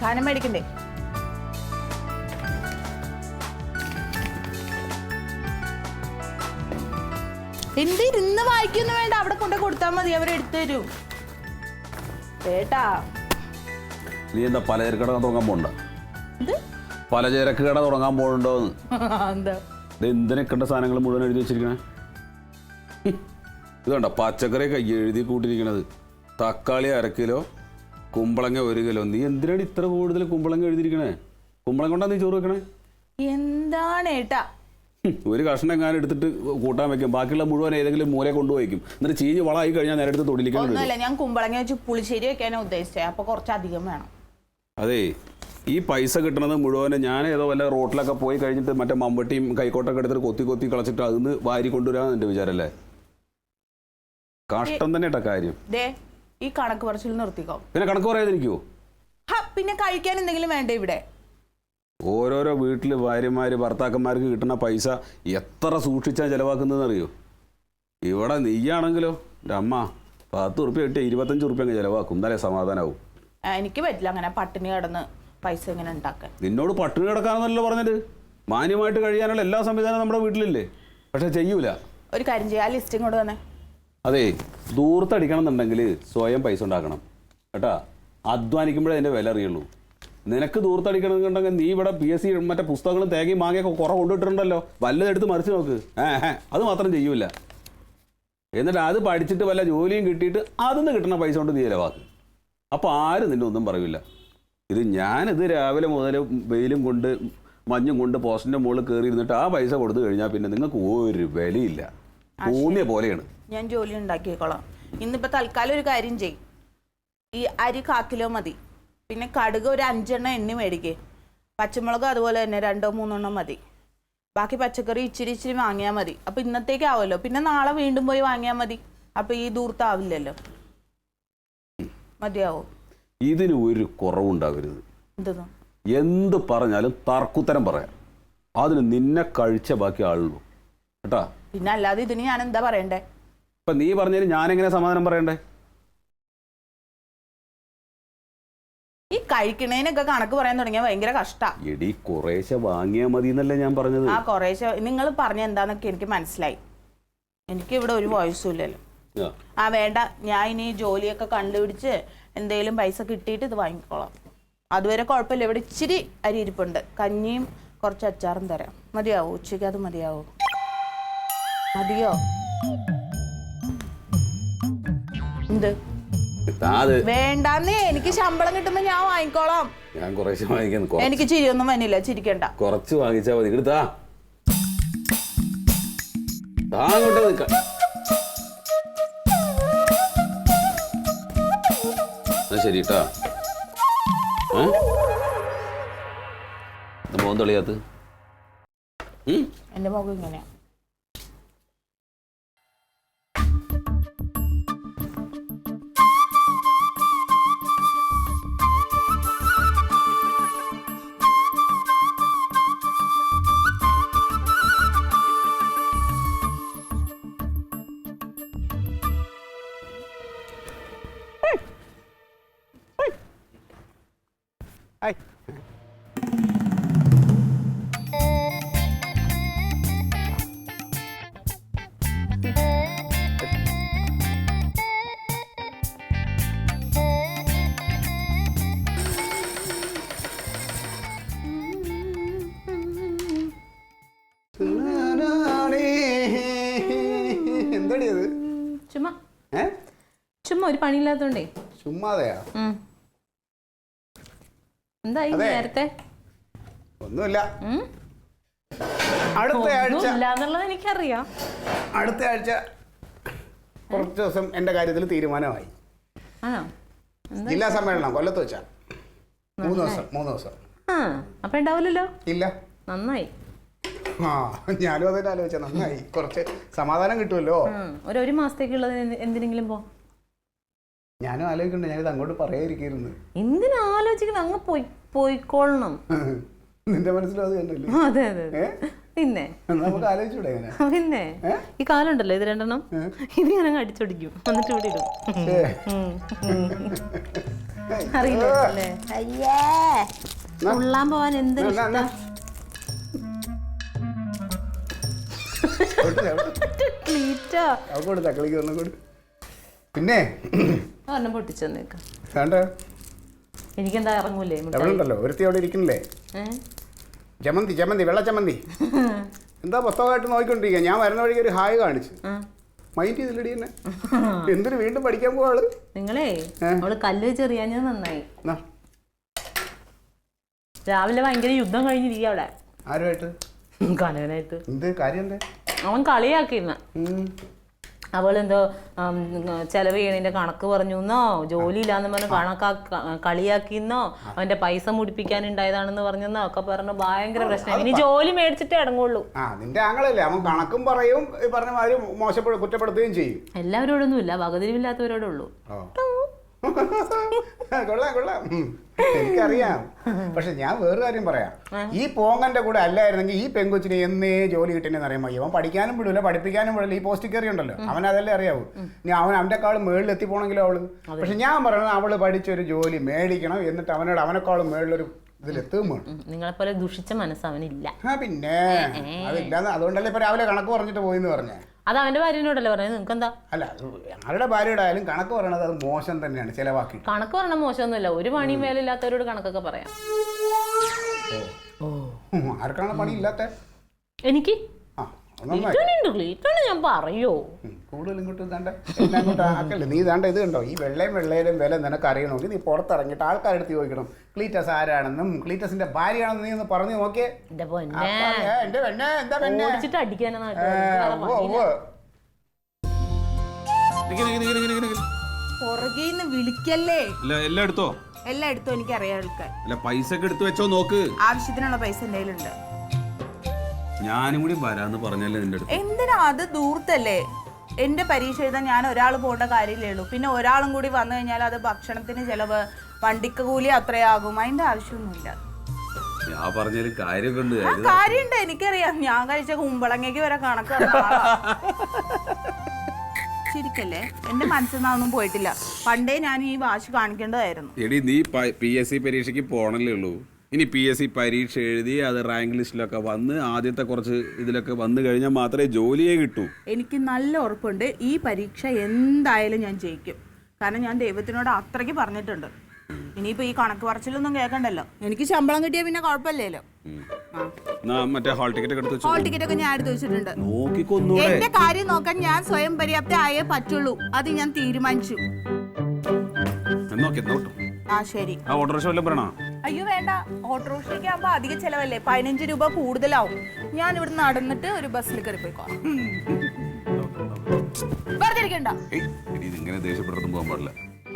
സാധനം മേടിക്കണ്ടേ? എന്തിരുന്ന് വായിക്കൊന്നും വേണ്ട, അവിടെ കൊണ്ട് കൊടുത്താൽ മതി, അവരെടുത്തു തരും. കേട്ടാ? നീ എന്താ പലചരക്ക് കട തുടങ്ങാൻ പോണ്ട? പലചരക്ക് കട തുടങ്ങാൻ പോകണ്ടോന്ന്? എന്തിനൊക്കെ സാധനങ്ങൾ മുഴുവൻ എഴുതി വെച്ചിരിക്കണേ? ഇത് കണ്ട പച്ചക്കറിയൊക്കെ എഴുതി കൂട്ടിരിക്കണത്. തക്കാളി 1 കിലോ, കുമ്പളങ്ങ 1 കിലോ. നീ എന്തിനാണ് ഇത്ര കൂടുതൽ കുമ്പളങ്ങ എഴുതിയിരിക്കണേ? കുമ്പളങ്ങ കൊണ്ടാ നീ ചോറ് വെക്കണേ? എന്താണ് ഏട്ടാ? ഒരു കഷ്ണം എങ്ങാനും എടുത്തിട്ട് കൂട്ടാൻ വെക്കും, ബാക്കിയുള്ള മുഴുവൻ ഏതെങ്കിലും മൂല കൊണ്ടുപോയിക്കും. എന്നിട്ട് ചീഞ്ഞ് വളമായി കഴിഞ്ഞാൽ നേരെ എടുത്ത് തൊടിലിക്കാൻ. ഞാൻ കുമ്പളങ്ങ വെച്ച് പുളിശ്ശേരി വെക്കാനാണ് ഉദ്ദേശിച്ചത്, അപ്പൊ കുറച്ചധികം വേണം. അതെ, ഈ പൈസ കിട്ടണത് മുഴുവൻ ഞാൻ ഏതോ വല്ല റോട്ടിലൊക്കെ പോയി കഴിഞ്ഞിട്ട് മറ്റേ മമ്പട്ടിയും കൈക്കോട്ടൊക്കെ എടുത്തിട്ട് കൊത്തി കൊത്തി കളച്ചിട്ട് അതിന് വാരി കൊണ്ടുവരാന്ന് എന്റെ വിചാരല്ലേ? കഷ്ടം തന്നെ കേട്ട കാര്യം. ഈ കണക്ക് പറച്ചിൽ നിർത്തിക്കോ. പിന്നെ കണക്ക് പറയാതിരിക്കുവോ? പിന്നെ കഴിക്കാൻ എന്തെങ്കിലും വേണ്ടേ ഇവിടെ? ഓരോരോ വീട്ടിൽ ഭാര്യമാര് ഭർത്താക്കന്മാർക്ക് കിട്ടുന്ന പൈസ എത്ര സൂക്ഷിച്ചാൽ ചെലവാക്കുന്നതെന്ന് അറിയോ? ഇവിടെ നീയാണെങ്കിലോ എൻ്റെ അമ്മ 10 ഉറുപ്പ്യ കിട്ടിയ 25 ഉറുപ്പ്യ അങ്ങ് ചെലവാക്കും, എന്നാലേ സമാധാനാവും. എനിക്ക് പറ്റില്ല അങ്ങനെ പട്ടിണി കിടന്ന് പൈസ ഇങ്ങനെ ഉണ്ടാക്കാൻ. നിന്നോട് പട്ടിണി കിടക്കാന്നല്ലോ പറഞ്ഞത്. മാന്യമായിട്ട് കഴിയാനുള്ള എല്ലാ സംവിധാനവും നമ്മുടെ വീട്ടിലില്ലേ, പക്ഷെ ചെയ്യൂല. ഒരു കാര്യം ചെയ്യാം, ലിസ്റ്റ് ഇങ്ങോട്ട് തന്നെ. അതെ, ദൂരത്തടിക്കണം എന്നുണ്ടെങ്കിൽ സ്വയം പൈസ ഉണ്ടാക്കണം കേട്ടാ. അധ്വാനിക്കുമ്പോഴേ അതിൻ്റെ വില അറിയുള്ളൂ. നിനക്ക് ദൂരത്തടിക്കണമെന്നുണ്ടെങ്കിൽ നീ ഇവിടെ PSC മറ്റേ പുസ്തകങ്ങളും തേങ്ങയും മാങ്ങയൊക്കെ കുറേ കൊണ്ടുവിട്ടിട്ടുണ്ടല്ലോ, വല്ലതെടുത്ത് മറിച്ച് നോക്ക്. അത് മാത്രം ചെയ്യൂല. എന്നിട്ട് അത് പഠിച്ചിട്ട് വല്ല ജോലിയും കിട്ടിയിട്ട് അതിന്ന് കിട്ടുന്ന പൈസ കൊണ്ട് നീ ചിലവാക്ക്. അപ്പോൾ ആരും നിന്നെ ഒന്നും പറയില്ല. ഞാനിത് രാവിലെ മുതൽ വെയിലും കൊണ്ട് മഞ്ഞും കൊണ്ട് പോസ്റ്റിൻ്റെ മുകളിൽ കയറി ഇരുന്നിട്ട് ആ പൈസ കൊടുത്തു കഴിഞ്ഞാൽ പിന്നെ നിങ്ങൾക്ക് ഒരു വിലയില്ല, തോന്നിയ പോലെയാണ്. ഞാൻ ജോലി ഉണ്ടാക്കിയേക്കോളാം. ഇന്നിപ്പോൾ തൽക്കാലം ഒരു കാര്യം ചെയ്യും, ഈ അരി 1/4 കിലോ മതി, പിന്നെ കടുക് ഒരു 5 എണ്ണം എണ്ണി മേടിക്കേ, പച്ചമുളക് അതുപോലെ തന്നെ 2-3 എണ്ണം മതി, ബാക്കി പച്ചക്കറി ഇച്ചിരി വാങ്ങിയാൽ മതി. അപ്പം ഇന്നത്തേക്കാവുമല്ലോ, പിന്നെ നാളെ വീണ്ടും പോയി വാങ്ങിയാൽ മതി. അപ്പം ഈ ദൂരത്താവില്ലല്ലോ. മതിയാവോ? ഇതിന് ഒരു കുറവുണ്ടാവരുത്. എന്തെന്ന് എന്ത് പറഞ്ഞാലും തർക്കുത്തരം പറയാം. അതിന് നിന്നെ കഴിച്ച ബാക്കി ആളുള്ളൂ കേട്ടാ. പിന്നെ അല്ലാതെ ഇതിന് ഞാൻ എന്താ പറയണ്ടേ? ഇപ്പൊ നീ പറഞ്ഞാലും ഞാനെങ്ങനെ സമാധാനം പറയണ്ടേ? ഈ കഴിക്കണേനൊക്കെ കണക്ക് പറയാൻ തുടങ്ങിയ ഭയങ്കര കഷ്ടാ. എടി കുറേശ്ശെ വാങ്ങിയാ മതി എന്നല്ലേ ഞാൻ പറഞ്ഞത്. ആ കുറേശ്ശെ നിങ്ങൾ പറഞ്ഞ എന്താന്നൊക്കെ എനിക്ക് മനസ്സിലായി. എനിക്ക് ഇവിടെ ഒരു വോയിസും ഇല്ലല്ലോ. വേണ്ട, ഞാൻ ഇനി ജോലിയൊക്കെ കണ്ടുപിടിച്ച് എന്തെങ്കിലും പൈസ കിട്ടിയിട്ട് ഇത് വാങ്ങിക്കോളാം. അതുവരെ കുഴപ്പമില്ല. ഇവിടെ ഇച്ചിരി അരി ഇരിപ്പുണ്ട്, കഞ്ഞിയും കുറച്ച് അച്ചാറും തരാം. മതിയാവോ? ഉച്ചയ്ക്ക് അത് മതിയാവോ? മതിയോ? എന്ത് വേണ്ടാന്നേ, എനിക്ക് ശമ്പളം കിട്ടുമ്പോ ഞാൻ വാങ്ങിക്കോളാം. ഞാൻ കുറേശ്ശെ വാങ്ങിക്കുന്നു. എനിക്ക് ചിരിയൊന്നും വന്നില്ല, ചിരിക്കണ്ട. കുറച്ച് വാങ്ങിച്ചാ മതി. എടുത്താ ശരി കേട്ടാ. മോൻ തെളിയാത്ത എന്റെ മുഖം ഇങ്ങനെയാ. ചുമ്മാ ഒരു പണിയില്ലാത്തോണ്ടേ ചുമ്മാതെയാ. എന്തായി നേരത്തെ? ഒന്നുമില്ല. അടുത്ത ആഴ്ച എനിക്കറിയാം. അടുത്ത ആഴ്ച കുറച്ച് ദിവസം എന്റെ കാര്യത്തിൽ തീരുമാനമായി. ജില്ലാ സമ്മേളനം കൊല്ലത്ത് വെച്ചാ 3 ദിവസം. അപ്പൊ ഉണ്ടാവില്ലല്ലോ. ഇല്ല. നന്നായി. ഞാനും അതിനെ ആലോചിച്ച നന്നായി, കുറച്ച് സമാധാനം കിട്ടുമല്ലോ. ഒരു മാസത്തേക്കുള്ളത് എന്തിനെങ്കിലും പോ. ഞാനും ആലോചിക്കണ്ട, ഞാനിത് അങ്ങോട്ട് പറയാതിരിക്കുന്നു. എന്തിനാ ആലോചിക്കുന്നത്? അങ്ങ് പോയിക്കൊള്ളണം. നിന്റെ മനസ്സിലും അത് തന്നെയല്ലേ? അതെ അതെ അതെ. പിന്നെ നമുക്ക് ആലോചിച്ചൂടെ എങ്ങനെ? പിന്നെ ഈ കാലം ഉണ്ടല്ലോ ഇത് രണ്ടെണ്ണം, ഇത് ഞാനങ്ങ് അടിച്ചൊടിക്കും എന്നിട്ട് ഇവിടെ ഇടും. അറിയില്ലേ? അയ്യേ ഉള്ളാൻ പോവാൻ എന്തൊരു ഇഷ്ടാ. പിന്നെ ഒരെണ്ണം പൊട്ടിച്ചേക്കാം. വേണ്ട, എനിക്കെന്താ ഇറങ്ങൂലേ? ഉണ്ടല്ലോ ഒരുത്തി അവിടെ ഇരിക്കണില്ലേ, ചമ്മന്തി ചമ്മന്തി വെള്ള ചമ്മന്തി. എന്താ പുസ്തകമായിട്ട് നോക്കിക്കൊണ്ടിരിക്കുക. ഞാൻ വരുന്ന വഴിക്ക് ഒരു ഹായ് കാണിച്ചു, മൈൻഡ് ചെയ്തില്ലടി തന്നെ. എന്തിനു വീണ്ടും പഠിക്കാൻ പോവാള്? നിങ്ങളെ അവള് കല്ല് വെച്ചെറിയാഞ്ഞത് നന്നായി. രാവിലെ ഭയങ്കര യുദ്ധം കഴിഞ്ഞിരിക്കുക അവിടെ. ആരുമായിട്ട്? കനകനായിട്ട്. എന്ത് കാര്യം? എന്താ അവൻ കളിയാക്കിയിരുന്ന. അവളെന്തോ ചെലവ് ചെയ്യണതിന്റെ കണക്ക് പറഞ്ഞു എന്നോ, ജോലി ഇല്ലാന്ന് പറഞ്ഞ് കളിയാക്കിന്നോ, അവന്റെ പൈസ മുടിപ്പിക്കാനുണ്ടായതാണെന്ന് പറഞ്ഞെന്നോ ഒക്കെ പറഞ്ഞു. ഭയങ്കര പ്രശ്നം. ഇനി ജോലി മേടിച്ചിട്ടേ അടങ്ങുള്ളൂ. നിന്റെ ആങ്ങളല്ലേ, അവൻ കണക്കും പറയും, പറഞ്ഞ മാതിരി കുറ്റപ്പെടുത്തുകയും ചെയ്യും. എല്ലാവരോടൊന്നും ഇല്ല, വകതിരിവില്ലാത്തവരോടേ ഉള്ളൂ. കൊള്ളാം കൊള്ളാം, എനിക്കറിയാം. പക്ഷെ ഞാൻ വേറൊരു കാര്യം പറയാം. ഈ പോങ്ങന്റെ കൂടെ അല്ലായിരുന്നെങ്കിൽ ഈ പെങ്കൊച്ചിന് എന്നേ ജോലി കിട്ടിയെന്ന് അറിയാമോ. അവൻ പഠിക്കാനും വിടില്ല, പഠിപ്പിക്കാനും വിടില്ല. ഈ പോസ്റ്റ് കയറി ഉണ്ടല്ലോ, അവൻ അതല്ലേ അറിയാവൂ. ഇനി അവനെക്കാളും മേളിൽ എത്തിപ്പോണെങ്കിലോ അവള്. പക്ഷെ ഞാൻ പറയുന്നത് അവള് പഠിച്ചൊരു ജോലി മേടിക്കണം, എന്നിട്ട് അവനെക്കാളും മേളിലൊരു ഇതിലെത്തും വേണം. നിങ്ങളെപ്പോലെ ദുഷിച്ച മനസ്സ് അവനില്ല. പിന്നെ അതില്ലാന്ന്, അതുകൊണ്ടല്ലേ ഇപ്പൊ രാവിലെ കണക്ക് പറഞ്ഞിട്ട് പോയിന്ന് പറഞ്ഞേ. അത് അവന്റെ ഭാര്യനോടല്ലേ പറഞ്ഞത്, നിങ്ങൾക്ക് എന്താ? അല്ല, ആരുടെ ഭാര്യയുടെ ആയാലും കണക്ക് പറയണത് അത് മോശം തന്നെയാണ്. ചിലവാക്കി കണക്ക് പറഞ്ഞ മോശമൊന്നുമില്ല. ഒരു പണിയും മേലില്ലാത്തവരോട് കണക്കൊക്കെ പറയാം. ആർക്കാണ് പണി ഇല്ലാത്ത? എനിക്ക് ഞാൻ പറയോ കൂടുതൽ ഇങ്ങോട്ട് ഇങ്ങോട്ട് ആക്കല്ലേ. നീ ഇതാണ്ട് ഇത് കണ്ടോ, ഈ വെള്ളയും വെള്ളയിലും വില നിനക്ക് അറിയണമെങ്കിൽ നീ പുറത്തിറങ്ങിയിട്ട് ആൾക്കാരെടുത്ത് ചോദിക്കണം ക്ലീറ്റസ് ആരാണെന്നും ക്ലീറ്റസിന്റെ ഭാര്യയാണെന്നും നീ ഒന്ന് പറഞ്ഞു നോക്കിയേ. പുറകേന്ന് വിളിക്കല്ലേ. എല്ലാം എടുത്തോ? എല്ലാം എടുത്തോ, എനിക്ക് അറിയാം. പൈസ ഒക്കെ എടുത്തു വെച്ചോ, നോക്ക്. ആവശ്യത്തിനുള്ള പൈസ എന്റെ കയ്യിലുണ്ട്. ഞാനും കൂടി വരാന്ന് പറഞ്ഞല്ലേ നിന്റെ അടുത്ത്. എന്തിനാ? അത് ദൂരത്തല്ലേ. എന്റെ പരീക്ഷ എഴുതാൻ ഞാൻ ഒരാൾ പോകേണ്ട കാര്യമില്ലേ ഉള്ളൂ. പിന്നെ ഒരാളും കൂടി വന്നു കഴിഞ്ഞാൽ അത് ഭക്ഷണത്തിന് ചെലവ്, വണ്ടിക്ക് കൂലി അത്രയാകും. അതിന്റെ ആവശ്യമൊന്നുമില്ല. ഞാൻ പറഞ്ഞാലും കാര്യമൊക്കെ ഉണ്ട്. കാര്യമുണ്ട്, എനിക്കറിയാം. ഞാൻ കഴിച്ച കുമ്പളങ്ങയ്ക്ക് വരെ കണക്ക്. ശരിക്കല്ലേ, എന്റെ മനസ്സിൽ നിന്നൊന്നും പോയിട്ടില്ല. പണ്ടേ ഞാൻ ഈ വാശി കാണിക്കേണ്ടതായിരുന്നു. എടി, നീ PSC പരീക്ഷയ്ക്ക് പോണല്ലേ ഉള്ളൂ. ഇനി PSC പരീക്ഷ എഴുതി അത് റാങ്ക് ലിസ്റ്റിലൊക്കെ വന്ന് ആദ്യത്തെ കുറച്ച് ഇതിലൊക്കെ വന്നു കഴിഞ്ഞാൽ മാത്രമേ ജോലിയെ കിട്ടൂ. എനിക്ക് നല്ല ഉറപ്പുണ്ട് ഈ പരീക്ഷ എന്തായാലും ഞാൻ ജയിക്കും. കാരണം ഞാൻ ദൈവത്തിനോട് അത്രയ്ക്ക് പറഞ്ഞിട്ടുണ്ട്. ഇനിയിപ്പോ ഈ കണക്ക് പറച്ചിലൊന്നും കേൾക്കണ്ടല്ലോ. എനിക്ക് ശമ്പളം കിട്ടിയാ പിന്നെ കുഴപ്പമില്ലല്ലോ. മറ്റേ ഹാൾ ടിക്കറ്റ് ഹാൾ ടിക്കറ്റ് ഒക്കെ ഞാൻ എടുത്ത് വെച്ചിട്ടുണ്ട്. എന്റെ കാര്യം നോക്കാൻ ഞാൻ സ്വയം പര്യാപ്ത ആയേ പറ്റുള്ളൂ. അത് ഞാൻ തീരുമാനിച്ചു. ആ ശരി. ഓട്ടോറിക്ഷ വല്ലതും പറയണോ? അയ്യോ വേണ്ട, ഓട്ടോറിക്ഷയ്ക്ക് ആകുമ്പോ അധിക ചെലവല്ലേ, 15 രൂപ കൂടുതലാവും. ഞാൻ ഇവിടെ നടന്നിട്ട് ഒരു ബസ്സിൽ കയറി പോയിക്കോ. പോകാൻ പാടില്ല.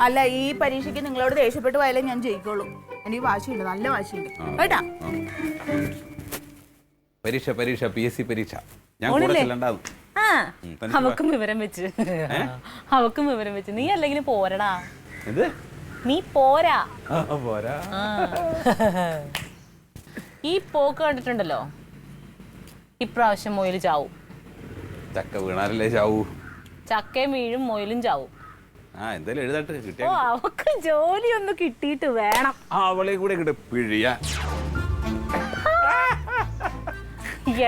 അല്ല, ഈ പരീക്ഷയ്ക്ക് നിങ്ങളോട് ദേഷ്യപ്പെട്ട് പോയാലേ ഞാൻ ജയിക്കുള്ളൂ. എനിക്ക് വാശിയുണ്ട്, നല്ല വാശിയുണ്ട് കേട്ടാ. പരീക്ഷ PSC പരീക്ഷ അവക്കും വിവരം വെച്ച് നീ അല്ലെങ്കിലും പോരടാ. നീ പോരാ. ഈ പോക്ക് കണ്ടിട്ടുണ്ടല്ലോ, ഇപ്രാവശ്യം മൊയില് ചാവും. ചക്ക വീണാലല്ലേ ചാവൂ. ചക്കയും വീഴും, മൊയിലും ചാവും. എന്തായാലും എഴുതട്ടെ. അവക്ക് ജോലി ഒന്ന് കിട്ടിയിട്ട് വേണം. അവളെ കൂടെ പിഴിയാ.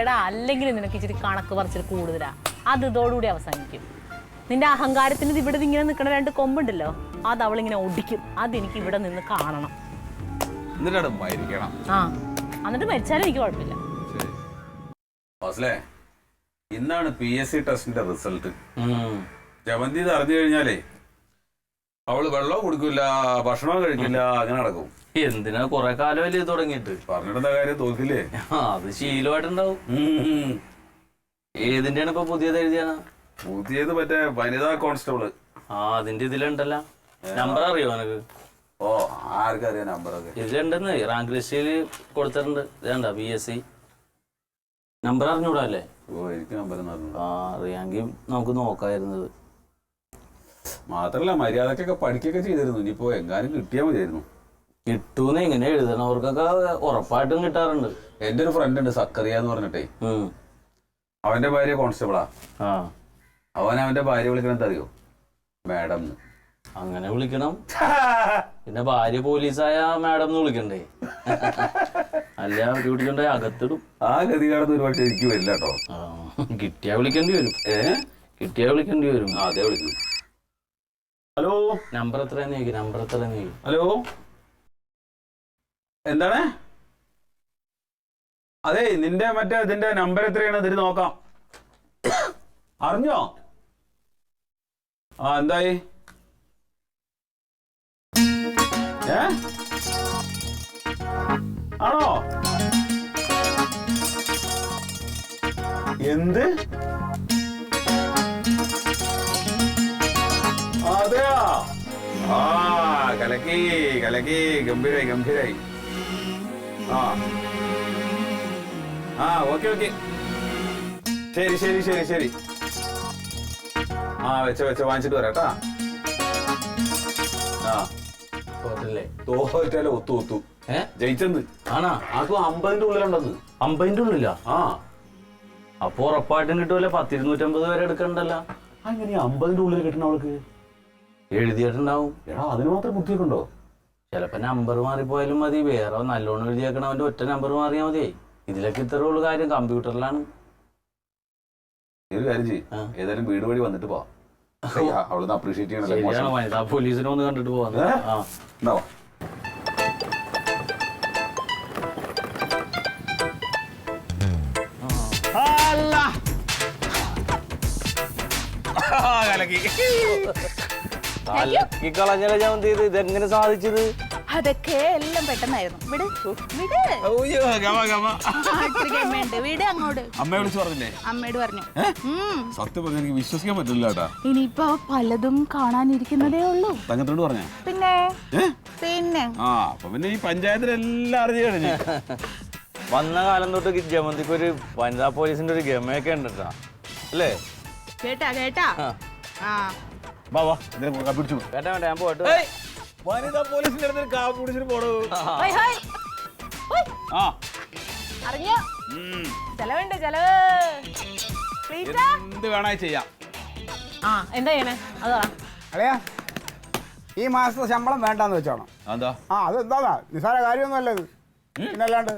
എടാ, അല്ലെങ്കിൽ നിനക്ക് ഇച്ചിരി കണക്ക് പറച്ചിൽ കൂടുതലാ. അത് ഇതോടുകൂടി അവസാനിക്കും. നിന്റെ അഹങ്കാരത്തിന് ഇവിടെ ഇങ്ങനെ നിൽക്കണ 2 കൊമ്പുണ്ടല്ലോ, അത് അവളിങ്ങനെ ഒടിക്കും. അതെനിക്ക് ഇവിടെ നിന്ന് കാണണം. എന്നിട്ട് മരിച്ചാലും എനിക്ക് കുഴപ്പമില്ല. ഇന്നാണ് PSC ടെസ്റ്റിന്റെ റിസൾട്ട്. ജമന്തി ഇത് അറിഞ്ഞു കഴിഞ്ഞാലേ അവള് വെള്ളവും കുടിക്കില്ല, ഭക്ഷണവും കഴിക്കില്ല, അങ്ങനെ നടക്കും. എന്തിനാ കൊറേ കാലമല്ലേ തുടങ്ങിയിട്ട്? പറഞ്ഞിടുന്ന കാര്യം തോക്കില്ലേ? അത് ശീലമായിട്ടുണ്ടാവും. ഏതിന്റെയാണ് ഇപ്പൊ പുതിയത് എഴുതിയാണ്? പുതിയത് മറ്റേ വനിതാ കോൺസ്റ്റബിള്. അതിന്റെ ഇതിലുണ്ടല്ലോ. നമ്പർ അറിയോ നിനക്ക്? ഓ, ആർക്കറിയാം നമ്പറൊക്കെ? ഇതിലുണ്ടെന്ന് റാങ്ക് ലിസ്റ്റിൽ കൊടുത്തിട്ടുണ്ട്. ഇതണ്ട PSC നമ്പർ അറിഞ്ഞൂടാ അല്ലേ? ഓ, എനിക്ക് നമ്പർ അറിയാമെങ്കിൽ നമുക്ക് നോക്കായിരുന്നത്. മാത്രല്ല മര്യാദക്കൊക്കെ പഠിക്കൊക്കെ ചെയ്തിരുന്നു. ഇനിയിപ്പോ എങ്ങാനും കിട്ടിയാൽ മതിയായിരുന്നു. കിട്ടൂന്ന് ഇങ്ങനെ എഴുതണവർക്കൊക്കെ ഉറപ്പായിട്ടും കിട്ടാറുണ്ട്. എൻ്റെ ഒരു ഫ്രണ്ട് ഉണ്ട് സക്കറിയ എന്ന് പറഞ്ഞിട്ടേ, അവന്റെ ഭാര്യ കോൺസ്റ്റബിളാ. അവന്റെ ഭാര്യ വിളിക്കണത് അറിയോ? മാഡം. അങ്ങനെ വിളിക്കണം. പിന്നെ ഭാര്യ പോലീസായ മാഡം എന്ന് വിളിക്കണ്ടേ? അല്ല അവര് വിളിക്കണ്ടേ അകത്തിടും. ആ ഗതികാണെന്ന് ഒരു പക്ഷെ എനിക്ക് വരില്ല കേട്ടോ. കിട്ടിയാ വിളിക്കേണ്ടി വരും. കിട്ടിയാ വിളിക്കേണ്ടി വരും. അതെ വിളിക്കും. ഹലോ, നമ്പർ എത്രയാന്ന് ചോദിക്കും. നമ്പർ എത്രയാന്ന് ചോദിക്കും. ഹലോ, എന്താണ്? അതെ, നിന്റെ മറ്റേ ഇതിന്റെ നമ്പർ എത്രയാണ്? ഇതിന് നോക്കാം. അറിഞ്ഞോ? ആ, എന്തായി? ആണോ? എന്ത്? അതെയാ? ആ, കലക്കി കലക്കി, ഗംഭീരായി ഗംഭീരായി. ആ, ഓക്കെ ഓക്കെ, ശരി ശരി ശരി ശരി. ആ, വെച്ച വാങ്ങിച്ചിട്ട് വരാട്ടാ. ആ, തോറ്റല്ലേ? തോറ്റാലോ? ഒത്തു ജയിച്ചെന്ന്. ആണാ? ആക്കും 50ന്റെ ഉള്ളിലുണ്ടെന്ന്. 50ന്റെ ഉള്ളിലാ? ആ, അപ്പൊ ഉറപ്പായിട്ടും കിട്ടൂല. 10-250 വരെ എടുക്കണ്ടല്ലോ. അങ്ങനെ 50ന്റെ ഉള്ളിൽ കിട്ടണ അവൾക്ക് എഴുതിയിട്ടുണ്ടാവും. എടാ, അതിന് മാത്രം ബുദ്ധിയൊക്കെ ഉണ്ടോ? ചിലപ്പോ നമ്പർ മാറിപ്പോയാലും മതി. വേറെ നല്ലോണം എഴുതിയേക്കണവന്റെ ഒറ്റ നമ്പർ മാറിയാൽ മതി. ഇതിലൊക്കെ ഇത്രേ ഉള്ളു കാര്യം. കമ്പ്യൂട്ടറിലാണ്. ഒരു കാര്യം ചെയ്യും, ഏതായാലും വീട് വഴി വന്നിട്ട് പോവാം. അവളൊന്ന് അപ്രീഷിയേറ്റ് ചെയ്യണല്ലോ. ശരിയാണ്, വനിതാ പോലീസിനെ ഒന്ന് കണ്ടിട്ട് പോവാ. ഉണ്ടാവാം. കളഞ്ഞല്ലേ ഞാൻ ചെയ്ത്. ഇതെങ്ങനെ സാധിച്ചത്? അതൊക്കെ എല്ലാം പെട്ടെന്നായിരുന്നു. വിട് വിട്. വീട് അങ്ങോട്ട്. അമ്മയെ വിളിച്ചു പറഞ്ഞില്ലേ? അമ്മയോട് പറഞ്ഞു. സത്യം പറഞ്ഞ എനിക്ക് വിശ്വസിക്കാൻ പറ്റില്ല കേട്ടാ. ഇനിയിപ്പോ പലതും കാണാനിരിക്കുന്നതേ ഉള്ളൂ. തങ്കത്തോട് പറഞ്ഞ പിന്നെ പിന്നെ അപ്പൊ പിന്നെ ഈ പഞ്ചായത്തിലെല്ലാം അറിഞ്ഞു കഴിഞ്ഞു. വന്ന കാലം തൊട്ട് ജമന്തിക്ക് ഒരു വനിതാ പോലീസിന്റെ ഒരു ഗമയൊക്കെ ഉണ്ട് കേട്ടാ, അല്ലേ? കേട്ടാ കേട്ടാ. പിടിച്ചു കേട്ടാ വേണ്ട, ഞാൻ പോയിട്ട്. വനിതാ പോലീസിന്റെ അടുത്ത് കാപ്പ് പിടിച്ചിട്ട് പോടൂ. അറിഞ്ഞോ? ചെലവുണ്ട് ചെലവ്. എന്ത് വേണേ ചെയ്യാം. എന്താ ചെയ്യണേ? അത് പറ. അല്ലയാ, ഈ മാസത്തെ ശമ്പളം വേണ്ടാന്ന് വെച്ചോണം. എന്താ? അതെന്താ നിസാര കാര്യമൊന്നും അല്ലത്. പിന്നല്ലാണ്ട്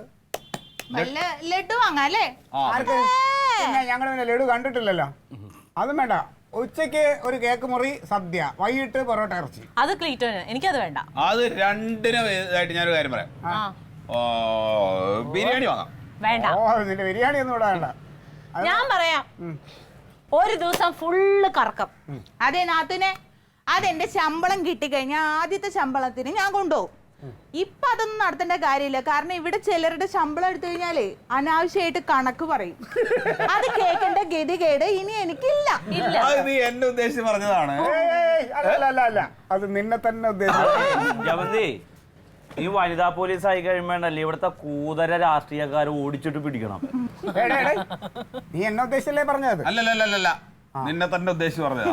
വല്ല ലഡു വാങ്ങാല്ലേ? ആർക്ക്? പിന്നെ ഞങ്ങൾ പിന്നെ ലഡു കണ്ടിട്ടില്ലല്ലോ. അതും വേണ്ട. ഉച്ചയ്ക്ക് ഒരു കേക്ക് മുറി, സദ്യ, വൈകിട്ട് പൊറോട്ട ഇറച്ചി. അത് ക്ലീറ്റോന്. എനിക്കത് വേണ്ട. അത് രണ്ടിനും ഇതായിട്ട് ഞാനൊരു കാര്യം പറയാം. ബിരിയാണി വാങ്ങാം. വേണ്ട. നിന്റെ ബിരിയാണി ഒന്നും ഇവിടെ വേണ്ട. ഞാൻ പറയാം, ഒരു ദിവസം ഫുള്ള് കറക്കം. അതെ നാത്തുനെ, അതെന്റെ ശമ്പളം കിട്ടിക്കഴിഞ്ഞാൽ ആദ്യത്തെ ശമ്പളത്തിന് ഞാൻ കൊണ്ടുപോകും. ഇപ്പൊ അതൊന്നും നടത്തേണ്ട കാര്യമില്ല. കാരണം ഇവിടെ ചിലരുടെ ശമ്പളം എടുത്തു കഴിഞ്ഞാലേ അനാവശ്യമായിട്ട് കണക്ക് പറയും. അത് കേൾക്കേണ്ട ഗതികേട് ഇനി എനിക്കില്ല. ഇല്ല, നീ എന്നെ ഉദ്ദേശിച്ച് പറഞ്ഞതാണ്. അല്ല, അത് നിന്നെ തന്നെ ഉദ്ദേശിച്ചു. ജമന്തി, ഈ വനിതാ പോലീസ് ആയി കഴിയുമ്പോണ്ടല്ലേ ഇവിടുത്തെ കൂതര രാഷ്ട്രീയക്കാർ ഓടിച്ചിട്ട് പിടിക്കണം. നീ എന്നെ ഉദ്ദേശിച്ചല്ലേ പറഞ്ഞത്? അല്ലല്ല, നിന്നെ തന്നെ ഉദ്ദേശിച്ച് പറഞ്ഞതാ.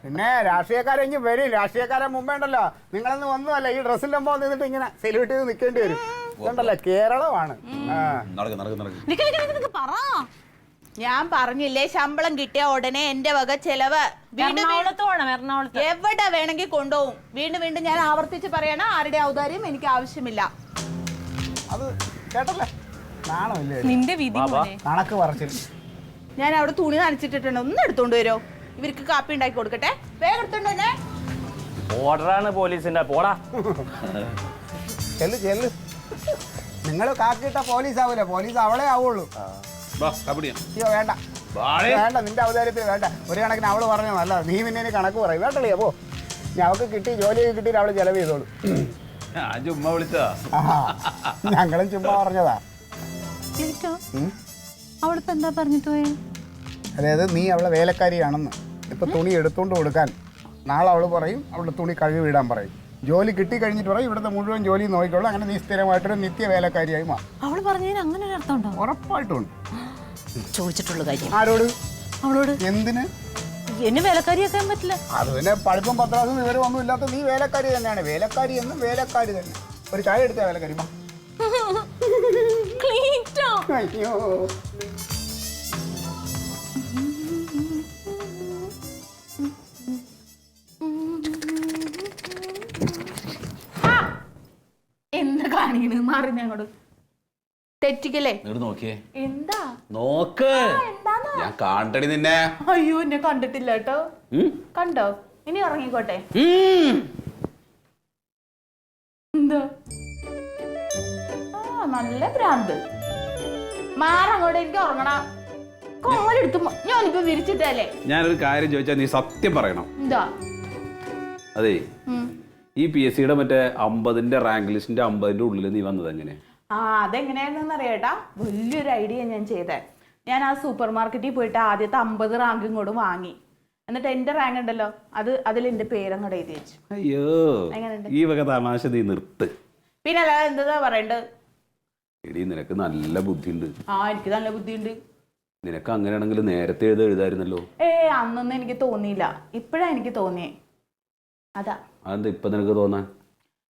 പിന്നെ രാഷ്ട്രീയക്കാരെങ്കിൽ വരും. രാഷ്ട്രീയക്കാരെ മുമ്പേ ഉണ്ടല്ലോ, നിങ്ങളൊന്ന് വന്നതല്ല ഈ ഡ്രസ്സിന്റെ മുമ്പ് നിന്നിട്ട് ഇങ്ങനെ സെല്യൂട്ട് ചെയ്ത് നിൽക്കേണ്ടി വരും. ഇതുണ്ടല്ലോ, കേരളമാണ്. പറ. ഞാൻ പറഞ്ഞില്ലേ, ശമ്പളം കിട്ടിയ ഉടനെ എന്റെ വക ചെലവ്. എറണാകുളത്ത് എവിടെ വേണമെങ്കിൽ കൊണ്ടുപോകും. വീണ്ടും വീണ്ടും ഞാൻ ആവർത്തിച്ച് പറയണ, ആരുടെ ഔദാര്യം എനിക്ക് ആവശ്യമില്ല. അത് കേട്ടല്ലേ? നാണമില്ലേ? നിന്റെ വിധി. കണക്ക് പറച്ചിൽ. ഞാൻ അവിടെ തുണി നനച്ചിട്ടിട്ടുണ്ട്, ഒന്ന് എടുത്തോണ്ട് വരുമോ? ഇവർക്ക് കാപ്പി ഉണ്ടാക്കി കൊടുക്കട്ടെ. വേഗം എടുത്തോണ്ട് തന്നെ. ഓർഡറാണ് പോലീസിന്റെ. പോടാ, ചെല്ല്. നിങ്ങൾ കാക്കിട്ട പോലീസ് ആവൂല, പോലീസ് അവളെ ആവുള്ളൂ. അയ്യോ വേണ്ട, നിന്റെ ഔദാര്യത്തിൽ വേണ്ട. ഒരു കണക്കിന് അവള് പറഞ്ഞു നല്ല, നീ പിന്നെ കണക്ക് പറയും. വേണ്ടല്ലേ? അപ്പോ അവൾക്ക് കിട്ടി, ജോലിയൊക്കെ കിട്ടിയിട്ട് അവള് ചെലവ് ചെയ്തോളൂ. ചുമ്മാ വിളിച്ചാ? ഞങ്ങളും ചുമ്മാ പറഞ്ഞതാ. അവളിപ്പോ എന്താ പറഞ്ഞിട്ട് പോയെ? അതായത് നീ അവളെ വേലക്കാരിയാണെന്ന്. ഇപ്പൊ തുണി എടുത്തോണ്ട് കൊടുക്കാൻ നാളെ അവള് പറയും, അവളുടെ തുണി കഴുകിടാൻ പറയും. ജോലി കിട്ടി കഴിഞ്ഞിട്ട് പറയും ഇവിടുത്തെ മുഴുവൻ ജോലി നോക്കിക്കോളൂ. അങ്ങനെ നീ സ്ഥിരമായിട്ടൊരു നിത്യ വേലക്കാരിയായി മാറും. അവള് പറഞ്ഞതിന് അങ്ങനെ ഒരു അർത്ഥം ഉണ്ടോ? ഉറപ്പായിട്ടുണ്ട്. ചോദിച്ചിട്ടുള്ള കാര്യം ആരോട്? അവളോട്. എന്തിന്? എന്നെ വിലക്കാരിയാക്കാൻ പറ്റില്ല. അത് പിന്നെ പഠിപ്പും പത്രാസും വിവരമൊന്നും ഇല്ലാത്ത നീ വേലക്കാരി തന്നെയാണ്. വേലക്കാരി എന്നും വേലക്കാരി തന്നെ. ഒരു ചായ എടുത്ത വേലക്കാരി. ക്ലീറ്റോ. അയ്യോ എന്താ കാണിക്കണ്? മാറി അങ്ങോട്ട് തെറ്റിക്കല്ലേ? നോക്കിയേ, എന്താ നോക്ക്, ഞാൻ കാണ്ടടി നിന്നെ. അയ്യോ എന്നെ കണ്ടിട്ടില്ല കേട്ടോ. കണ്ടോ? ഇനി ഇറങ്ങിക്കോട്ടെ. എന്താ? ആ നല്ല ഭ്രാന്ത്. മാറങ്ങോട്ട്, എനിക്ക് ഉറങ്ങണം. കോലെടുത്ത് ഞാനിപ്പോ വിരിച്ചിട്ടല്ലേ. ഞാനൊരു കാര്യം ചോദിച്ചാൽ നീ സത്യം പറയണം. എന്താ? അതെ, ഈ PSCയുടെ മറ്റേ 50ന്റെ റാങ്ക് ലിസ്റ്റിന്റെ 50ന്റെ ഉള്ളിൽ നീ വന്നത് എങ്ങനെ? അതെങ്ങനെയാണെന്ന് അറിയാട്ടാ, വലിയൊരു ഐഡിയ ഞാൻ ചെയ്തേ. ഞാൻ ആ സൂപ്പർ മാർക്കറ്റിൽ പോയിട്ട് ആദ്യത്തെ 50 റാങ്ക് ഇങ്ങോട്ട് വാങ്ങി. എന്നിട്ട് എന്റെ റാങ്ക് ഉണ്ടല്ലോ, അതിൽ എന്റെ പേരങ്ങോട്ട് എഴുതി വെച്ചു. അയ്യോ, ഈ വക തമാശ നീ നിർത്ത്. പിന്നെ അല്ലാതെ എന്താ പറയണ്ടത്? എടീ, നിനക്ക് നല്ല ബുദ്ധിയുണ്ട്. എനിക്ക് നല്ല ബുദ്ധിയുണ്ട്. നിനക്ക് അങ്ങനെയാണെങ്കിൽ നേരത്തെ എഴുതായിരുന്നല്ലോ. അന്നൊന്നും എനിക്ക് തോന്നിയില്ല, ഇപ്പഴാ എനിക്ക് തോന്നിയേ. അതാ. അതെന്താ ഇപ്പൊ നിനക്ക് തോന്നാൻ?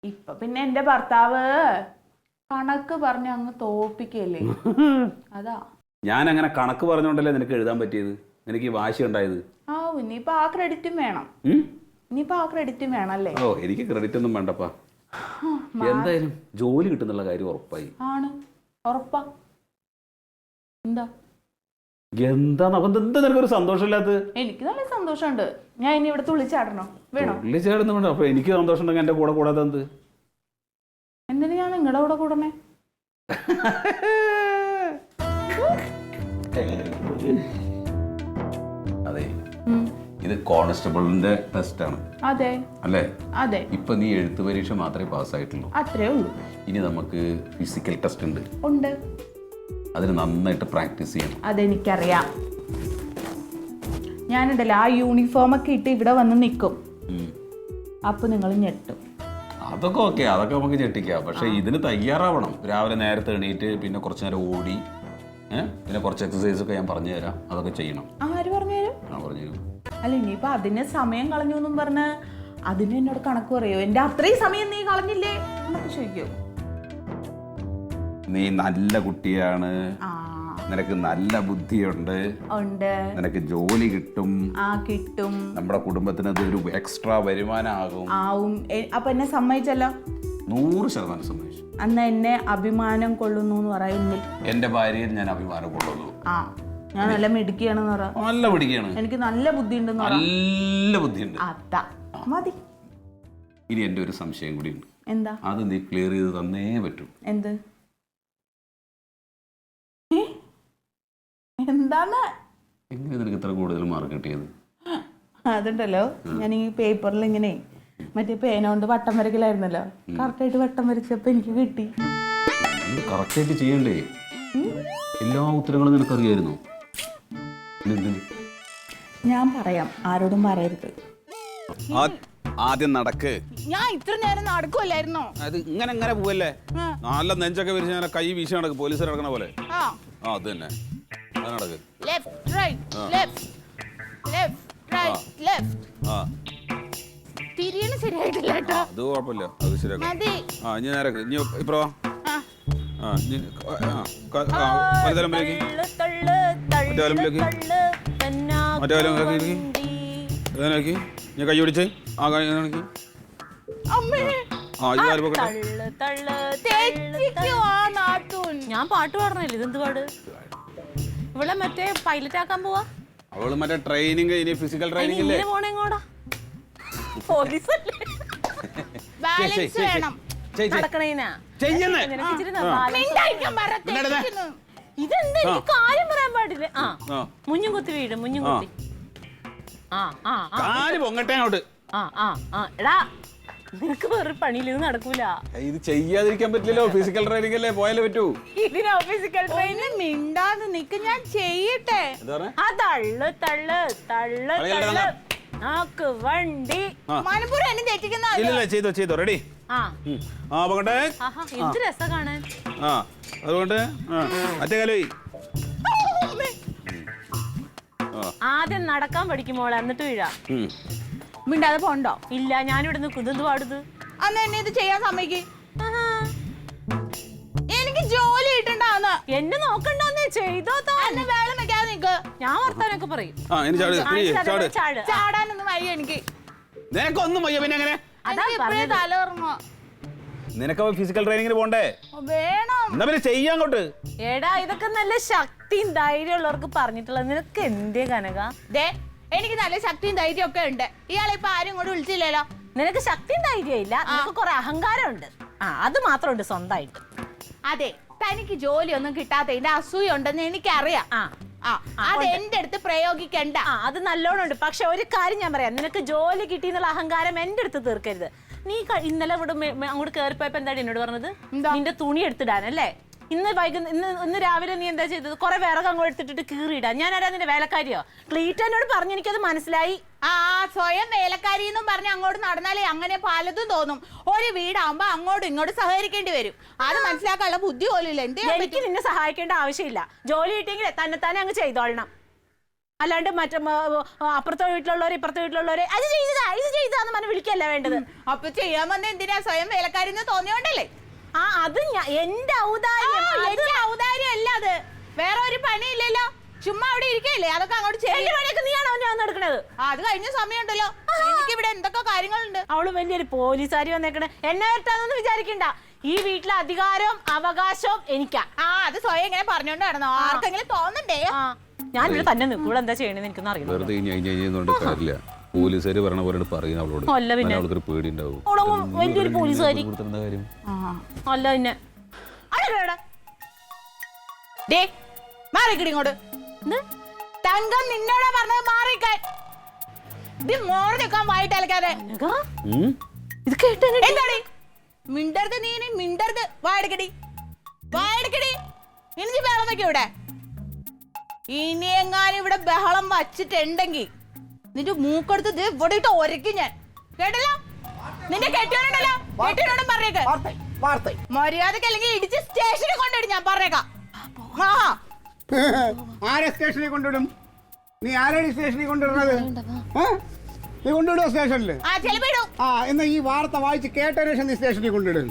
ഇപ്പൊ പിന്നെ എന്റെ ഭർത്താവ് കണക്ക് പറഞ്ഞ് അങ്ങ് തോപ്പിക്കല്ലേ. അതാ. ഞാൻ അങ്ങനെ കണക്ക് പറഞ്ഞോണ്ടല്ലേ നിനക്ക് എഴുതാൻ പറ്റിയത്, നിനക്ക് ഈ വാശി ഉണ്ടായത്. ഇനിയിപ്പോ ആ ക്രെഡിറ്റും വേണം. ഇനിയിപ്പോ ആ ക്രെഡിറ്റും വേണല്ലേ? ഓ, എനിക്ക് ക്രെഡിറ്റ് ഒന്നും വേണ്ടപ്പാ. എന്തായാലും ജോലി കിട്ടുന്നുള്ള കാര്യം ഉറപ്പായി. ആണ്, ഉറപ്പാ. എന്താ എന്താ നിനക്കൊരു സന്തോഷമില്ലാത്തത്? എനിക്ക് നല്ല സന്തോഷമുണ്ട്. ഞാൻ ഇനി ഇവിടെ തുള്ളിച്ചാടണോ? വേണോ? തുള്ളിച്ചാടുന്നു വേണ്ട. അപ്പൊ എനിക്ക് സന്തോഷം ഉണ്ടെങ്കിൽ എന്റെ കൂടെ കൂടാതെ എന്ത്? എന്തിനു ഞാൻ നിങ്ങളുടെ കൂടെ കൂടണേ? അതെ, ഇത് കോൺസ്റ്റബിളിന്റെ ടെസ്റ്റ് ആണ്. അതെ അല്ലേ? അതെ. ഇപ്പൊ നീ എഴുത്ത് പരീക്ഷ മാത്രമേ പാസ്സായിട്ടുള്ളൂ. അത്രേ ഉള്ളൂ. ഇനി നമുക്ക് ഫിസിക്കൽ ടെസ്റ്റ് ഉണ്ട്. അതിന് നന്നായിട്ട് പ്രാക്ടീസ് ചെയ്യണം. അതെനിക്കറിയാം. ഞാനുണ്ടല്ലോ ആ യൂണിഫോം ഒക്കെ ഇട്ട് ഇവിടെ വന്ന് നിൽക്കും. അപ്പൊ നിങ്ങൾ ഞെട്ടും. അതൊക്കെ ഓക്കെ, അതൊക്കെ നമുക്ക് ഞെട്ടിക്കാം. പക്ഷെ ഇതിന് തയ്യാറാവണം. രാവിലെ നേരത്തെ എണീറ്റ് പിന്നെ കുറച്ചു നേരം ഓടി, പിന്നെ കുറച്ച് എക്സസൈസ് ഒക്കെ ഞാൻ പറഞ്ഞു തരാം. അതൊക്കെ ചെയ്യണം. ആര് പറഞ്ഞു തരും? ഞാൻ പറഞ്ഞു തരും. അല്ല, ഇനിയിപ്പൊ അതിന് സമയം കളഞ്ഞു എന്നും പറഞ്ഞ് അതിന് എന്നോട് കണക്ക് പറയോ? എന്റെ അത്രയും സമയം നീ കളഞ്ഞില്ലേ എന്നൊക്കെ ചോദിക്കോ? നീ നല്ല കുട്ടിയാണ്, നിനക്ക് നല്ല ബുദ്ധിയുണ്ട്, നിനക്ക് ജോലി കിട്ടും. കിട്ടും. നമ്മുടെ കുടുംബത്തിന് അത് ഒരു എക്സ്ട്രാ വരുമാനമാകും. അപ്പൊ എന്നെ സമ്മതിച്ചല്ലോ? 100% സമ്മതിച്ചു. അന്ന് എന്നെ അഭിമാനം കൊള്ളുന്നു എന്ന് പറയുന്നില്ല. എന്റെ ഭാര്യയിൽ ഞാൻ അഭിമാനം കൊള്ളുന്നു. ഞാൻ നല്ല മിടുക്കിയാണെന്ന് പറ. നല്ല മിടുക്കിയാണ്. എനിക്ക് നല്ല ബുദ്ധി ഉണ്ടെന്ന് പറ. നല്ല ബുദ്ധിയുണ്ട്. അതാ മതി. ഇനി എന്റെ ഒരു സംശയം കൂടി ഉണ്ട്. എന്താ? അത് നീ ക്ലിയർ ചെയ്ത് തന്നേ പറ്റൂ. എന്ത്? എന്താന്ന്? എങ്ങനെ നിനക്ക് ഇത്ര കൂടുതൽ മാർക്ക് കിട്ടിയത്? അതുണ്ടല്ലോ, ഞാൻ ഈ പേപ്പറിൽ ഇങ്ങനെ മറ്റേ പേന കൊണ്ട് വട്ടം വരക്കലായിരുന്നല്ലോ, കറക്റ്റായിട്ട് വട്ടം വരച്ചപ്പോ എനിക്ക് കിട്ടി. കറക്റ്റായിട്ട് ചെയ്യണ്ടേ? എല്ലാ ഉത്തരങ്ങളും നിനക്കറിയായിരുന്നു. ഞാൻ പറയാം, ആരോടും പറയരുത്. ആദ്യം നടക്ക്. ഞാൻ ഇത്ര നേരം നടക്കുമല്ലായിരുന്നോ? അത് ഇങ്ങനെ പോവല്ലേ? നല്ല നെഞ്ചൊക്കെ വിരിച്ച് ഞാൻ കൈ വീശി നടക്കും, പോലീസ് നടക്കണ പോലെ. അത് തന്നെ നടക്ക്. തിരിയണ ശരിയായിട്ടില്ല കേട്ടോ. അത് കുഴപ്പമില്ല, അത് ശരിയാക്കാം. ഇനി നേരക്ക്. ഇനി ഇപ്പോ ഞാൻ കൈ പിടിച്ച് ഞാൻ പാട്ട് പാടണല്ലേ? ഇതെന്ത് പാട്? ഇവിടെ മറ്റേ പൈലറ്റ് ആക്കാൻ പോവാ. അവള് മറ്റേ ട്രെയിനിങ്, ഇനി ഫിസിക്കൽ ട്രെയിനിങ് ഇല്ലേ? പോണെങ്ങോടാ? പോലീസല്ലേ? ബാലൻസ് വേണം. ഇതെന്താ? എനിക്ക് കാര്യം പറയാൻ പാടില്ല. മുഞ്ഞും കുത്തി വീട്, മുഞ്ഞും കുത്തി. പൊങ്ങട്ടെ അങ്ങോട്ട്. എടാ, നിനക്ക് വേറെ പണിയില്ല, ഇത് നടക്കൂല. ഇത് ചെയ്യാതിരിക്കാൻ പറ്റില്ലല്ലോ, ഫിസിക്കൽ ട്രെയിനിങ് അല്ലേ, പോയാലേ പറ്റൂ. ഇതിനോ ഫിസിക്കൽ ട്രെയിനിങ്? മിണ്ടാതെ നിക്ക്, ഞാൻ ചെയ്യട്ടെ. തള്ളു തള്ളു തള്ളു തള്ളു നാക്ക് വണ്ടി. മനപ്പൂർവ്വം എന്നെ തെറ്റിക്കുന്ന? ഇല്ല, ചെയ്തോ. റെഡി? പോകട്ടെ. എന്ത് രസം കാണാൻ. അതുകൊണ്ട് മറ്റേ കാലം ആദ്യം നടക്കാൻ പഠിക്കുമ്പോളെ എന്നിട്ട് വീഴാം. മിണ്ടാതെ പോണ്ടോ? ഇല്ല, ഞാനിവിടെ നിൽക്കും. ഇതെന്ത് പാടുത്? അന്ന് എന്നെ ഇത് ചെയ്യാൻ സമ്മതിക്ക്. എനിക്ക് ജോലി കിട്ടണ്ടാന്ന്. എന്നെ നോക്കണ്ടെന്നേ ചെയ്തോ. എന്നെ വേളം വെക്കാതെ നിക്ക്. ഞാൻ വർത്താനൊക്കെ പറയും. ചാടാനൊന്നും വയ്യ എനിക്ക്. നിനക്കൊന്നും വയ്യ പിന്നെ എങ്ങനെ? അതാ തലകർമ്മ നിനക്ക് ഫിസിക്കൽ ട്രെയിനിങ്ങിന് പോണ്ടേ? വേണം. എന്നാ പിന്നെ ചെയ്യാൻ അങ്ങോട്ട്. എടാ, ഇതൊക്കെ നല്ല ശക്തിയും ധൈര്യം ഉള്ളവർക്ക് പറഞ്ഞിട്ടുള്ളത്. നിനക്ക് എന്തേ കനക? എനിക്ക് നല്ല ശക്തിയും ധൈര്യം ഒക്കെ ഉണ്ട്. ഇയാളെ ഇപ്പൊ ആരും ഇങ്ങോട്ട് വിളിച്ചില്ലല്ലോ. നിനക്ക് ശക്തിയും ധൈര്യം ഇല്ല, നിനക്ക് കുറെ അഹങ്കാരം ഉണ്ട്. അത് മാത്രമുണ്ട് സ്വന്തമായിട്ട്. അതെ, തനിക്ക് ജോലി ഒന്നും കിട്ടാത്തതിന്റെ അസൂയ ഉണ്ടെന്ന് എനിക്കറിയാം. അത് എന്റെ അടുത്ത് പ്രയോഗിക്കണ്ട. അത് നല്ലോണം ഉണ്ട്. പക്ഷെ ഒരു കാര്യം ഞാൻ പറയാം, നിനക്ക് ജോലി കിട്ടിയെന്നുള്ള അഹങ്കാരം എന്റെ അടുത്ത് തീർക്കരുത്. നീ ഇന്നലെ ഇവിടെ അങ്ങോട്ട് കയറിപ്പോയപ്പോ എന്താണ് എന്നോട് പറഞ്ഞത്? നിന്റെ തുണി എടുത്തിടാനല്ലേ? ഇന്ന് രാവിലെ നീ എന്താ ചെയ്തത്? കുറെ വിറക് അങ്ങോട്ട് എടുത്തിട്ട് കീറിയിടാൻ. ഞാൻ ആരാ നിന്റെ വേലക്കാരിയോ? ക്ലീറ്റ് എന്നോട് പറഞ്ഞു, എനിക്കത് മനസ്സിലായി. സ്വയം വേലക്കാരി എന്നും പറഞ്ഞ് അങ്ങോട്ട് നടന്നാലേ അങ്ങനെ പലതും തോന്നും. ഒരു വീടാകുമ്പോ അങ്ങോട്ടും ഇങ്ങോട്ടും സഹകരിക്കേണ്ടി വരും. അത് മനസ്സിലാക്കാനുള്ള ബുദ്ധി പോലും ഇല്ല. എനിക്ക് നിന്നെ സഹായിക്കേണ്ട ആവശ്യമില്ല. ജോലി കിട്ടിയെങ്കിൽ തന്നെ അങ്ങ് ചെയ്തോളണം. അല്ലാണ്ട് മറ്റേ അപ്പുറത്തെ വീട്ടിലുള്ളവരെ ഇപ്പുറത്തെ വീട്ടിലുള്ളവരെ അത് ചെയ്താന്ന് പറഞ്ഞ് വിളിക്കല്ല വേണ്ടത്. അപ്പൊ ചെയ്യാൻ വന്ന എന്തിനാ? സ്വയം വേലക്കാരി എന്ന് തോന്നിയോണ്ടല്ലേ? അത് എന്റെ ഔദാര്യം. എന്റെ ഔദാര്യം അല്ല അത്. വേറെ ഒരു പണിയില്ലല്ലോ, ചുമ്മാ അവിടെ ഇരിക്കല്ലേ. അതൊക്കെ അങ്ങോട്ട് ചെയ്യേണ്ട പണിയൊക്കെ നീയാണോ ഞാൻ നടക്കണത്? അത് കഴിഞ്ഞ സമയമുണ്ടല്ലോ. എനിക്ക് ഇവിടെ എന്തൊക്കെ കാര്യങ്ങളുണ്ട്. അവള് വലിയൊരു പോലീസുകാരി വന്നേക്കണേ. എന്നെ വരട്ടാന്നൊന്നും വിചാരിക്കണ്ട. ഈ വീട്ടിലെ അധികാരവും അവകാശവും എനിക്കാ. അത് സ്വയം ഇങ്ങനെ പറഞ്ഞോണ്ട് നടന്നോ? ആർക്കെങ്കിലും തോന്നണ്ടേ? ഞാൻ ഇവിടെ തന്നെ നിൽക്കൂടെ എന്താ ചെയ്യണെന്ന് എനിക്കൊന്നും അറിയില്ല. പോലീസുകാര് പറഞ്ഞ പോലെ പറയുന്ന അവളോട് അല്ല പിന്നെ അവൾക്കൊരു പേടി ഉണ്ടാവും. വലിയൊരു പോലീസുകാരി അല്ല പിന്നെ മാറിക്കടി ഇങ്ങോട്ട്. തങ്കം നിന്നോടാ പറഞ്ഞത് മാറിക്കാൻ. ഇത് മോറി നിൽക്കാൻ വായിട്ട് അലക്കാതെ. ഇത് കേട്ടേ എന്താടി മിണ്ടരുത്? നീ മിണ്ടരുത്. വായെടുക്കടി, വായെടുക്കടി. ഇനി ബഹളം വെക്കും ഇവിടെ. ഇനി എങ്ങാനും ഇവിടെ ബഹളം വച്ചിട്ടുണ്ടെങ്കിൽ നിന്റെ മൂക്കെടുത്ത് ഇവിടെ ഇട്ട് ഒരയ്ക്കും ഞാൻ. കേട്ടല്ലോ? നിന്റെ കെട്ടിയോണ്ടല്ലോ, കെട്ടിയോടും പറഞ്ഞേക്ക്. മര്യാദക്ക് അല്ലെങ്കിൽ ഇടിച്ച് സ്റ്റേഷനിൽ കൊണ്ടിടും ഞാൻ പറഞ്ഞേക്കാം. ആരെ സ്റ്റേഷനിൽ കൊണ്ടിടും? നീ ആരാണ് സ്റ്റേഷനിൽ കൊണ്ടിടുന്നത്? നീ കൊണ്ടുവിടുവോ സ്റ്റേഷനിൽ? എന്നാ ഈ വാർത്ത വായിച്ച് കേട്ടതിന് ശേഷം നീ സ്റ്റേഷനിൽ കൊണ്ടിടും.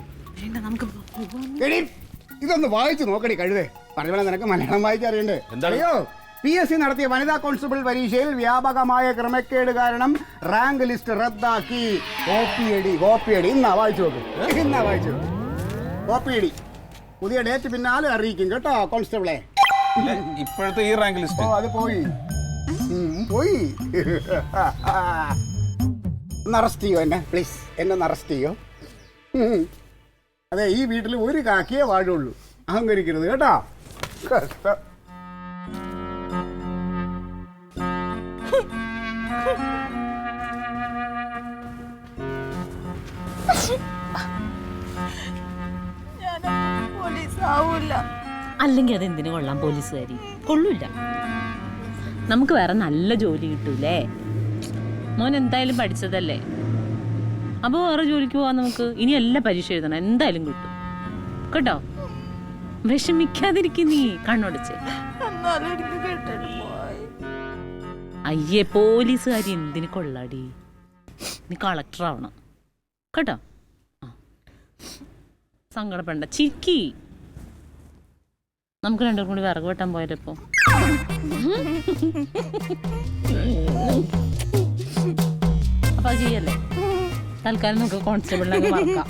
ഇതൊന്ന് വായിച്ചു നോക്കടി കഴുതേ. പറഞ്ഞ നിനക്ക് മലയാളം വായിച്ചറിയണ്ടേ? അറിയോ? PSC നടത്തിയ വനിതാ കോൺസ്റ്റബിൾ പരീക്ഷയിൽ വ്യാപകമായ ക്രമക്കേട് കാരണം റാങ്ക് ലിസ്റ്റ് റദ്ദാക്കി. കോപ്പിയടി ഇന്നാ വായിച്ചു നോക്ക്. കോപ്പിയടി. പുതിയ ഡേറ്റ് പിന്നാലെ അറിയിക്കും കേട്ടോ കോൺസ്റ്റബിളെ. ഇപ്പോഴത്തെ ഈ റാങ്ക് ലിസ്റ്റ് അത് പോയി. ഒന്ന് അറസ്റ്റ് ചെയ്യോ എന്നെ പ്ലീസ്. എന്നെ ഒന്ന് അറസ്റ്റ് ചെയ്യോ. അതെ, ഈ വീട്ടിൽ ഒരു കാക്കിയേ വാഴുള്ളൂ. അഹങ്കരിക്കരുത് കേട്ടോ. കഷ്ടം. അല്ലെങ്കിൽ അതെന്തിനു കൊള്ളാം? പോലീസുകാരി കൊള്ളൂല. നമുക്ക് വേറെ നല്ല ജോലി കിട്ടൂലേ? മോൻ എന്തായാലും പഠിച്ചതല്ലേ, അപ്പൊ വേറെ ജോലിക്ക് പോവാൻ നമുക്ക്. ഇനി എല്ലാ പരീക്ഷ എഴുതണം, എന്തായാലും കിട്ടും കേട്ടോ. വിഷമിക്കാതിരിക്കും നീ. കണ്ണൊടിച്ച് അയ്യേ, പോലീസുകാരി എന്തിനു കൊള്ളാടി? നീ കളക്ടർ ആവണം കേട്ടോ. സങ്കടപ്പെടണ്ട, ചിരിക്കി. നമുക്ക് രണ്ടും കൂടി വിറക് വെട്ടാൻ പോയല്ലോ. അപ്പൊ അത് ചെയ്യല്ലേ? തൽക്കാലം നമുക്ക് കോൺസ്റ്റബിളിനൊക്കെ മറക്കാം.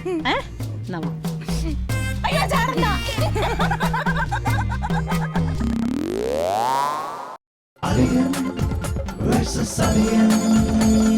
Versus Alien.